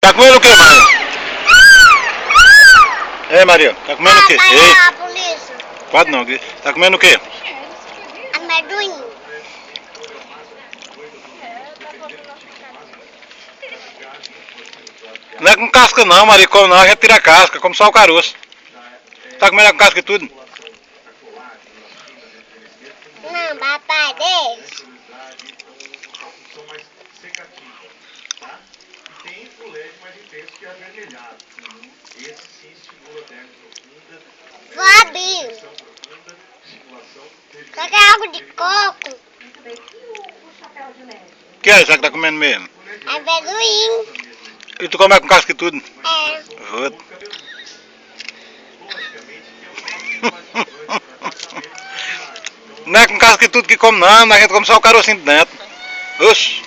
Tá comendo o que, Maria? É, Maria, tá comendo o que? Ei, A polícia. pode não, tá comendo o que? Amendoim. Não é com casca não, Maria, come não, a gente tira a casca, come só o caroço. Tá comendo com casca e tudo? Não, papai, deixa. Vou abrir. Só quer água de coco. O que é isso que tá comendo mesmo? Amendoim. E tu come com casca e tudo? É. Outro. Não é com casca e tudo que come não, a gente come só o carocinho de dentro. Oxi.